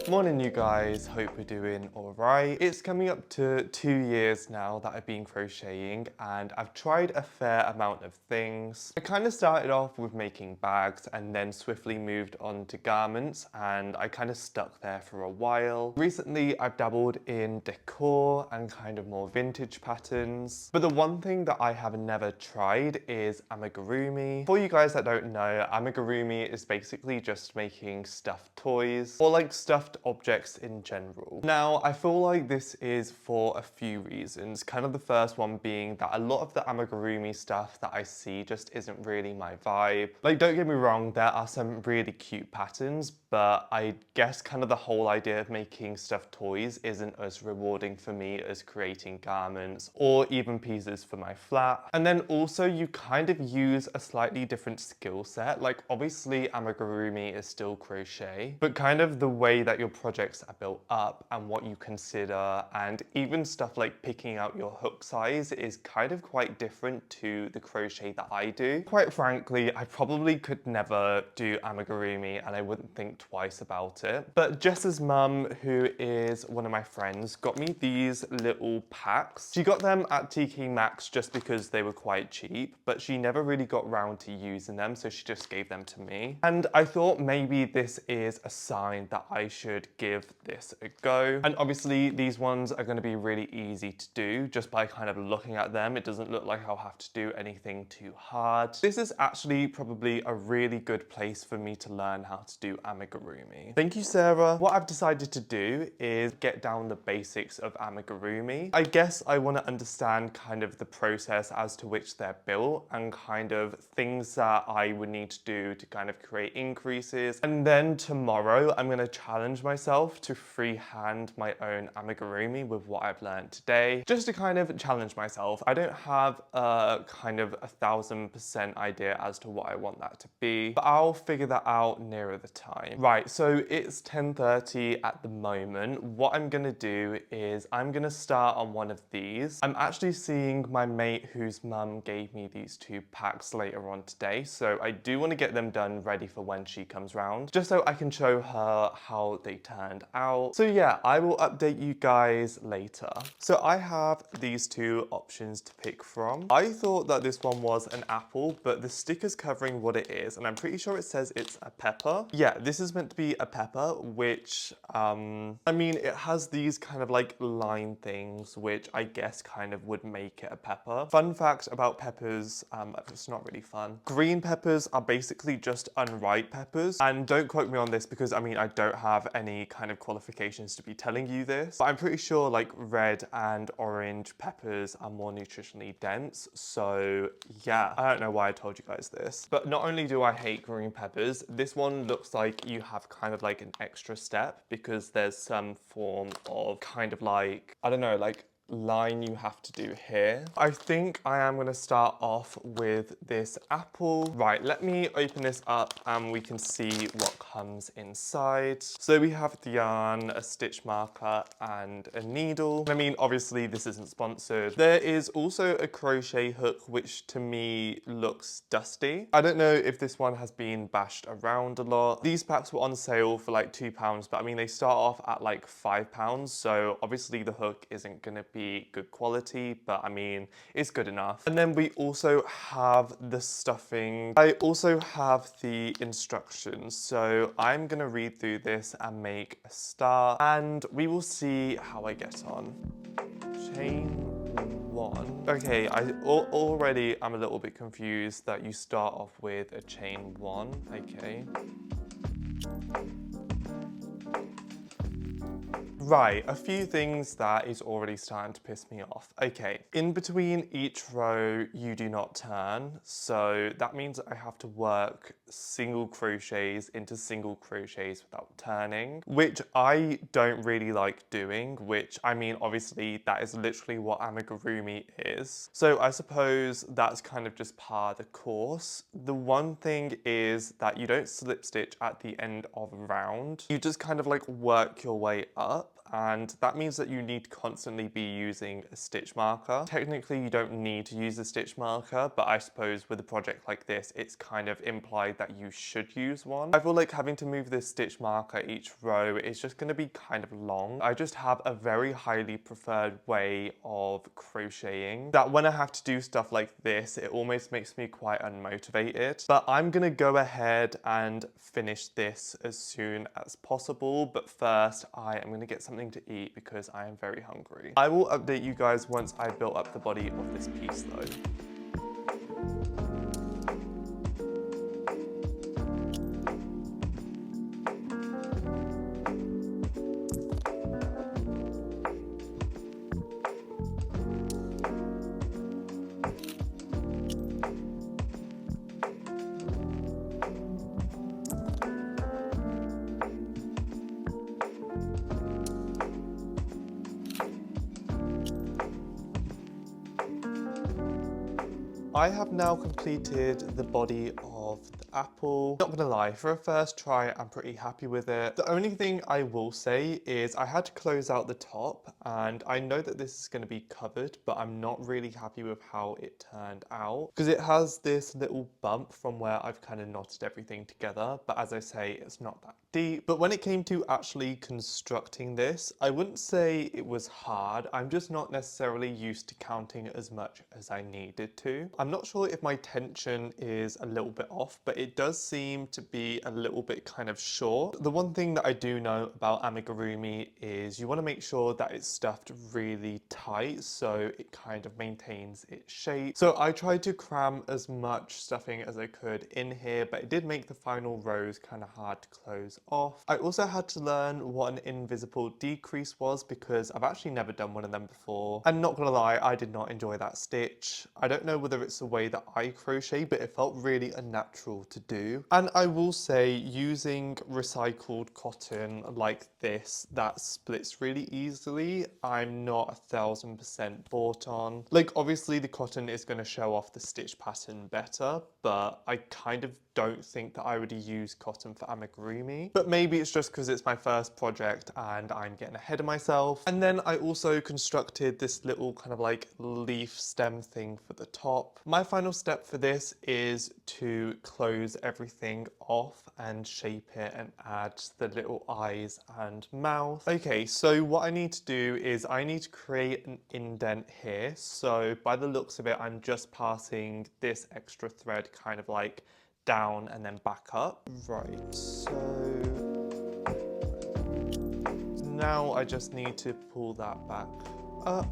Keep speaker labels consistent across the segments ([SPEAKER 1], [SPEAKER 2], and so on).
[SPEAKER 1] Morning you guys, hope we're doing alright. It's coming up to 2 years now that I've been crocheting and I've tried a fair amount of things. I kind of started off with making bags and then swiftly moved on to garments and I kind of stuck there for a while. Recently I've dabbled in decor and kind of more vintage patterns, but the one thing that I have never tried is amigurumi. For you guys that don't know, amigurumi is basically just making stuffed toys or like stuffed objects in general. Now, I feel like this is for a few reasons. Kind of the first one being that a lot of the amigurumi stuff that I see just isn't really my vibe. Like, don't get me wrong, there are some really cute patterns, but I guess kind of the whole idea of making stuffed toys isn't as rewarding for me as creating garments or even pieces for my flat. And then also you kind of use a slightly different skill set. Like obviously amigurumi is still crochet, but kind of the way that your projects are built up and what you consider, and even stuff like picking out your hook size is kind of quite different to the crochet that I do. Quite frankly, I probably could never do amigurumi and I wouldn't think twice about it. But Jess's mum, who is one of my friends, got me these little packs. She got them at TK Maxx just because they were quite cheap, but she never really got round to using them, so she just gave them to me. And I thought maybe this is a sign that I should give this a go. And obviously these ones are going to be really easy to do just by kind of looking at them. It doesn't look like I'll have to do anything too hard. This is actually probably a really good place for me to learn how to do amigurumi. Thank you, Sarah. What I've decided to do is get down the basics of amigurumi. I guess I want to understand kind of the process as to which they're built and kind of things that I would need to do to kind of create increases. And then tomorrow I'm going to challenge myself to freehand my own amigurumi with what I've learned today, just to kind of challenge myself. I don't have a kind of 1000% idea as to what I want that to be, but I'll figure that out nearer the time. Right, so it's 10:30 at the moment. What I'm gonna do is I'm gonna start on one of these. I'm actually seeing my mate whose mum gave me these 2 packs later on today, so I do want to get them done ready for when she comes round, just so I can show her how they turned out. So yeah, I will update you guys later. So I have these 2 options to pick from. I thought that this one was an apple, but the sticker's covering what it is, and I'm pretty sure it says it's a pepper. Yeah, this is meant to be a pepper, which, I mean, it has these kind of like line things, which I guess kind of would make it a pepper. Fun fact about peppers, it's not really fun. Green peppers are basically just unripe peppers, and don't quote me on this because I mean, I don't have any kind of qualifications to be telling you this, but I'm pretty sure like red and orange peppers are more nutritionally dense. So yeah, I don't know why I told you guys this, but not only do I hate green peppers, this one looks like you have kind of like an extra step because there's some form of kind of like, I don't know, like line you have to do here. I think I am going to start off with this apple. Right, let me open this up and we can see what comes inside. So we have the yarn, a stitch marker and a needle. I mean, obviously this isn't sponsored. There is also a crochet hook, which to me looks dusty. I don't know if this one has been bashed around a lot. These packs were on sale for like £2, but I mean, they start off at like £5. So obviously the hook isn't going to be good quality, but I mean, it's good enough. And then we also have the stuffing. I also have the instructions, so I'm gonna read through this and make a start, and we will see how I get on. Chain 1. Okay, already I'm a little bit confused that you start off with a chain 1. Okay. Right, a few things that is already starting to piss me off. Okay, in between each row you do not turn, so that means I have to work single crochets into single crochets without turning, which I don't really like doing, which I mean obviously that is literally what amigurumi is. So I suppose that's kind of just par the course. The one thing is that you don't slip stitch at the end of a round, you just kind of like work your way up and that means that you need to constantly be using a stitch marker. Technically, you don't need to use a stitch marker, but I suppose with a project like this, it's kind of implied that you should use one. I feel like having to move this stitch marker each row is just going to be kind of long. I just have a very highly preferred way of crocheting that when I have to do stuff like this, it almost makes me quite unmotivated. But I'm gonna go ahead and finish this as soon as possible. But first, I am gonna get something to eat because I am very hungry. I will update you guys once I've built up the body of this piece though. I have now completed the body of the apple. Not gonna lie, for a first try, I'm pretty happy with it. The only thing I will say is I had to close out the top, and I know that this is gonna be covered, but I'm not really happy with how it turned out because it has this little bump from where I've kind of knotted everything together. But as I say, it's not that deep. But when it came to actually constructing this, I wouldn't say it was hard. I'm just not necessarily used to counting as much as I needed to. I'm not sure if my tension is a little bit off, but it does seem to be a little bit kind of short. The one thing that I do know about amigurumi is you want to make sure that it's stuffed really tight so it kind of maintains its shape. So I tried to cram as much stuffing as I could in here, but it did make the final rows kind of hard to close off. I also had to learn what an invisible decrease was because I've actually never done one of them before. And not gonna lie, I did not enjoy that stitch. I don't know whether it's the way that I crochet, but it felt really unnatural to do. And I will say using recycled cotton like this that splits really easily, I'm not 1000% bought on. Like obviously the cotton is going to show off the stitch pattern better, but I kind of don't think that I would use cotton for amigurumi. But maybe it's just because it's my first project and I'm getting ahead of myself. And then I also constructed this little kind of like leaf stem thing for the top. My final step for this is to close everything off and shape it and add the little eyes and mouth. Okay, so what I need to do is I need to create an indent here. So by the looks of it, I'm just passing this extra thread kind of like down and then back up. Right, so now I just need to pull that back up.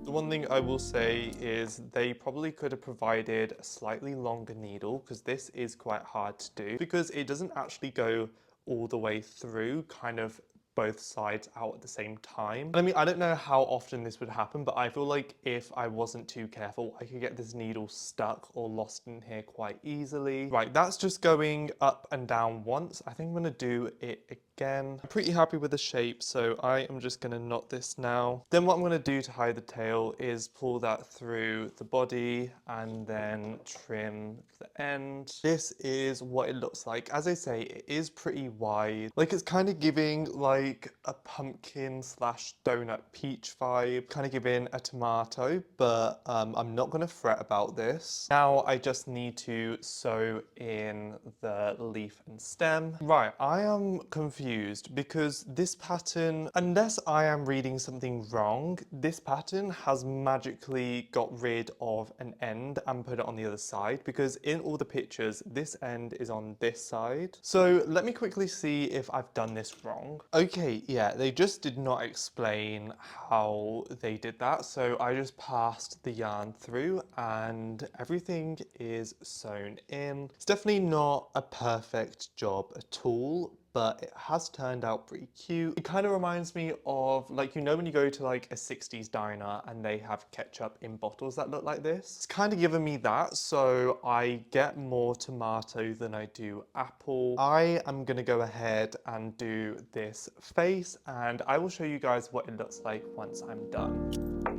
[SPEAKER 1] The one thing I will say is they probably could have provided a slightly longer needle because this is quite hard to do because it doesn't actually go all the way through, kind of both sides out at the same time. And I mean, I don't know how often this would happen, but I feel like if I wasn't too careful, I could get this needle stuck or lost in here quite easily. Right, that's just going up and down once. I think I'm gonna do it again. I'm pretty happy with the shape, so I am just gonna knot this now. Then what I'm gonna do to hide the tail is pull that through the body and then trim the end. This is what it looks like. As I say, it is pretty wide. Like it's kind of giving like a pumpkin slash donut peach vibe, kind of giving a tomato, but I'm not gonna fret about this. Now I just need to sew in the leaf and stem. Right, I am confused because this pattern, unless I am reading something wrong, this pattern has magically got rid of an end and put it on the other side because in all the pictures, this end is on this side. So let me quickly see if I've done this wrong. Okay, yeah, they just did not explain how they did that. So I just passed the yarn through and everything is sewn in. It's definitely not a perfect job at all, but it has turned out pretty cute. It kind of reminds me of, like, you know when you go to like a 60s diner and they have ketchup in bottles that look like this? It's kind of given me that, so I get more tomato than I do apple. I am gonna go ahead and do this face and I will show you guys what it looks like once I'm done.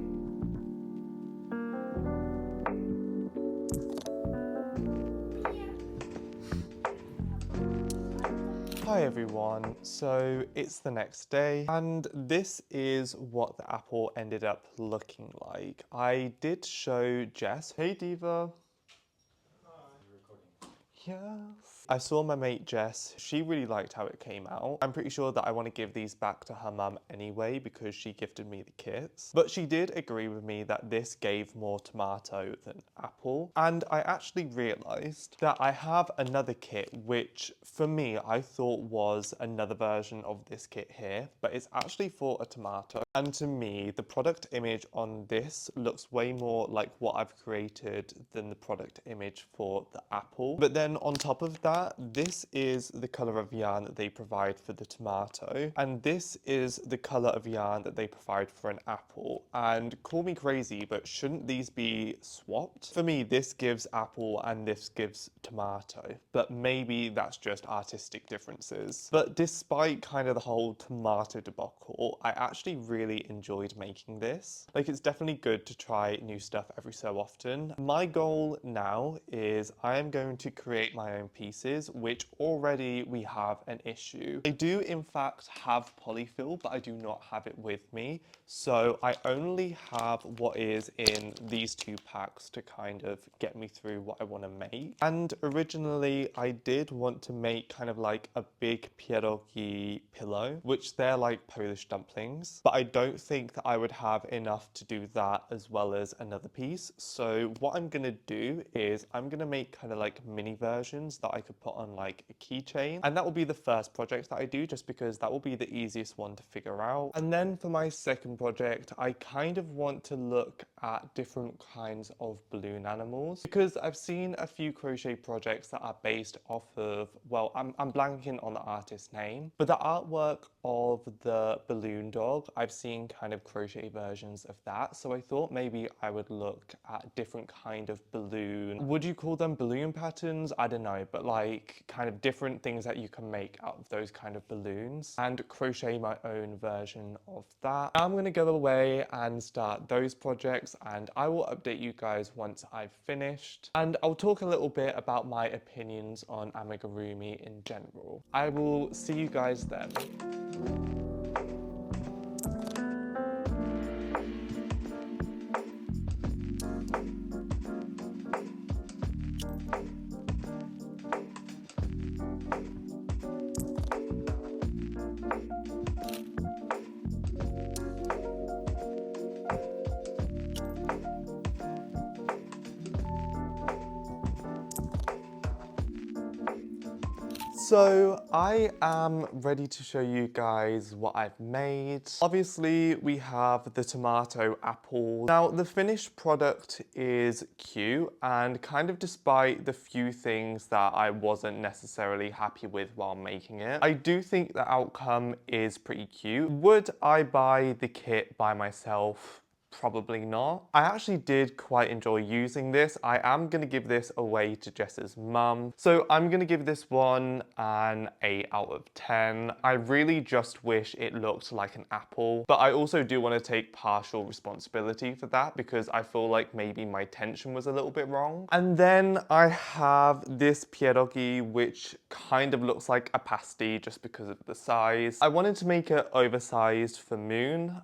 [SPEAKER 1] Hi everyone, so it's the next day and this is what the apple ended up looking like. I did show Jess. Hey Diva. Yes. I saw my mate Jess. She really liked how it came out. I'm pretty sure that I want to give these back to her mum anyway because she gifted me the kits. But she did agree with me that this gave more tomato than apple. And I actually realised that I have another kit which for me I thought was another version of this kit here, but it's actually for a tomato. And to me, the product image on this looks way more like what I've created than the product image for the apple. But then on top of that, this is the colour of yarn that they provide for the tomato, and this is the colour of yarn that they provide for an apple. And call me crazy, but shouldn't these be swapped? For me, this gives apple and this gives tomato, but maybe that's just artistic differences. But despite kind of the whole tomato debacle, I actually really enjoyed making this. Like, it's definitely good to try new stuff every so often. My goal now is I am going to create my own pieces, which already we have an issue. I do in fact have polyfill, but I do not have it with me. So I only have what is in these two packs to kind of get me through what I want to make. And originally I did want to make kind of like a big pierogi pillow, which they're like Polish dumplings, but I don't think that I would have enough to do that as well as another piece. So what I'm gonna do is I'm gonna make kind of like mini versions that I could put on like a keychain, and that will be the first project that I do just because that will be the easiest one to figure out. And then for my second project, I kind of want to look at different kinds of balloon animals because I've seen a few crochet projects that are based off of, well, I'm blanking on the artist's name, but the artwork of the balloon dog, I've seen kind of crochet versions of that. So I thought maybe I would look at different kind of balloon, would you call them balloon patterns? I don't know, but like kind of different things that you can make out of those kind of balloons and crochet my own version of that. I'm gonna go away and start those projects and I will update you guys once I've finished, and I'll talk a little bit about my opinions on amigurumi in general. I will see you guys then. So I am ready to show you guys what I've made. Obviously we have the tomato apple. Now the finished product is cute, and kind of despite the few things that I wasn't necessarily happy with while making it, I do think the outcome is pretty cute. Would I buy the kit by myself? Probably not. I actually did quite enjoy using this. I am going to give this away to Jess's mum. So I'm going to give this one an 8 out of 10. I really just wish it looked like an apple, but I also do want to take partial responsibility for that because I feel like maybe my tension was a little bit wrong. And then I have this pierogi, which kind of looks like a pasty just because of the size. I wanted to make it oversized for Moon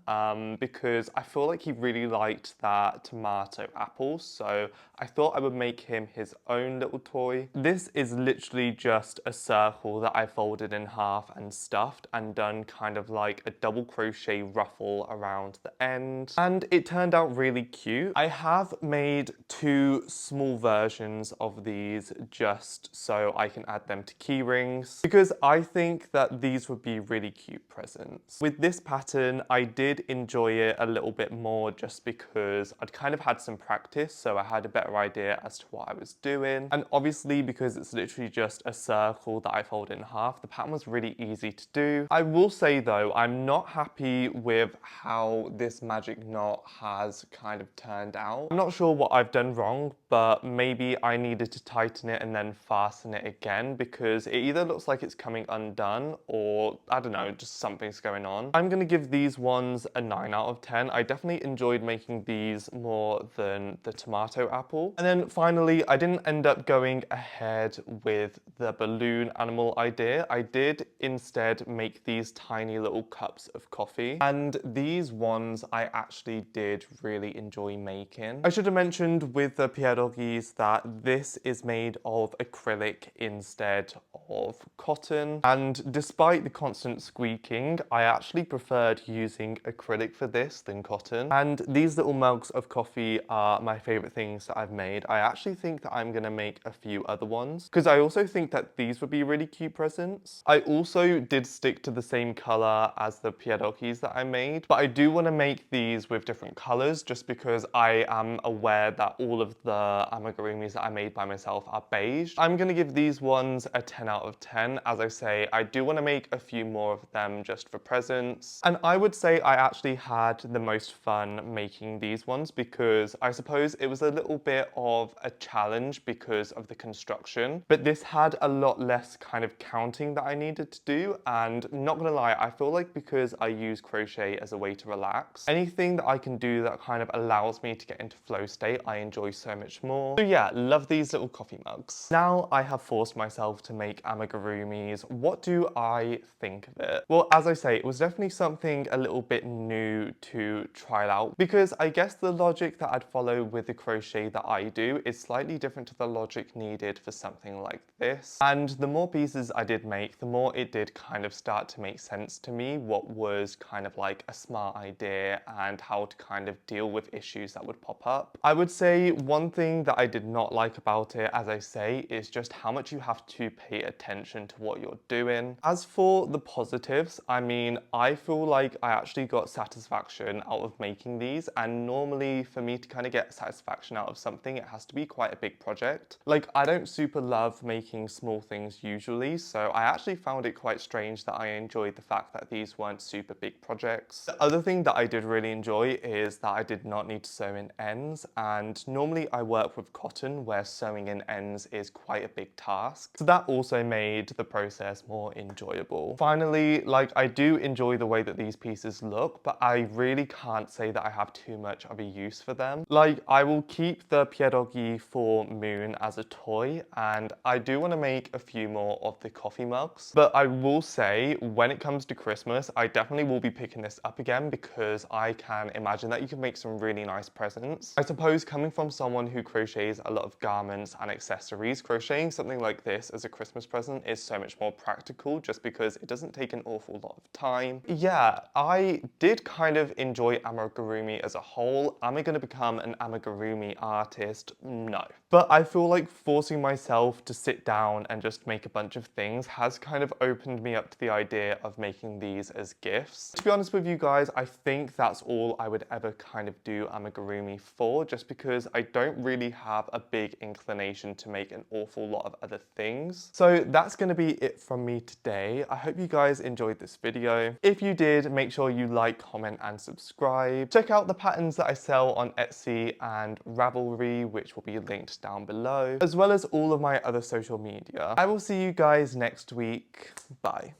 [SPEAKER 1] because I feel like he really liked that tomato apple, so I thought I would make him his own little toy. This is literally just a circle that I folded in half and stuffed and done kind of like a double crochet ruffle around the end, and it turned out really cute. I have made two small versions of these just so I can add them to key rings because I think that these would be really cute presents. With this pattern, I did enjoy it a little bit more just because I'd kind of had some practice, so I had a better idea as to what I was doing. And obviously because it's literally just a circle that I fold in half, the pattern was really easy to do. I will say though, I'm not happy with how this magic knot has kind of turned out. I'm not sure what I've done wrong, but maybe I needed to tighten it and then fasten it again because it either looks like it's coming undone or I don't know, just something's going on. I'm gonna give these ones a 9 out of 10. I definitely enjoyed making these more than the tomato apple. And then finally, I didn't end up going ahead with the balloon animal idea. I did instead make these tiny little cups of coffee, and these ones I actually did really enjoy making. I should have mentioned with the pierogies that this is made of acrylic instead of cotton, and despite the constant squeaking, I actually preferred using acrylic for this than cotton. And these little mugs of coffee are my favorite things that I've made. I actually think that I'm gonna make a few other ones because I also think that these would be really cute presents. I also did stick to the same color as the pierogis that I made, but I do want to make these with different colors just because I am aware that all of the amigurumis that I made by myself are beige. I'm gonna give these ones a 10 out of 10. As I say, I do want to make a few more of them just for presents. And I would say I actually had the most fun making these ones because I suppose it was a little bit of a challenge because of the construction, but this had a lot less kind of counting that I needed to do. And not gonna lie, I feel like because I use crochet as a way to relax, anything that I can do that kind of allows me to get into flow state, I enjoy so much more. So yeah, love these little coffee mugs. Now I have forced myself to make amigurumis. What do I think of it? Well, as I say, it was definitely something a little bit new to try out because I guess the logic that I'd follow with the crochet that I do is slightly different to the logic needed for something like this. And the more pieces I did make, the more it did kind of start to make sense to me what was kind of like a smart idea and how to kind of deal with issues that would pop up. I would say one thing that I did not like about it, as I say, is just how much you have to pay attention to what you're doing. As for the positives, I mean, I feel like I actually got satisfaction out of making these, and normally for me to kind of get satisfaction out of something, it has to be quite a big project. Like, I don't super love making small things usually, so I actually found it quite strange that I enjoyed the fact that these weren't super big projects. The other thing that I did really enjoy is that I did not need to sew in ends, and normally I work with cotton where sewing in ends is quite a big task. So that also made the process more enjoyable. Finally, like, I do enjoy the way that these pieces look, but I really can't say that I have too much of a use for them. Like, I will keep the pierogi for Moon as a toy, and I do want to make a few more of the coffee mugs. But I will say, when it comes to Christmas, I definitely will be picking this up again because I can imagine that you can make some really nice presents. I suppose coming from someone who crochets a lot of garments and accessories, crocheting something like this as a Christmas present is so much more practical just because it doesn't take an awful lot of time. Yeah, I did kind of enjoy amigurumi as a whole. Am I going to become an amigurumi artist? No. But I feel like forcing myself to sit down and just make a bunch of things has kind of opened me up to the idea of making these as gifts. To be honest with you guys, I think that's all I would ever kind of do amigurumi for, just because I don't really have a big inclination to make an awful lot of other things. So that's going to be it from me today. I hope you guys enjoyed this video. If you did, make sure you like, comment and subscribe. Check out the patterns that I sell on Etsy and Ravelry, which will be linked down below, as well as all of my other social media. I will see you guys next week. Bye.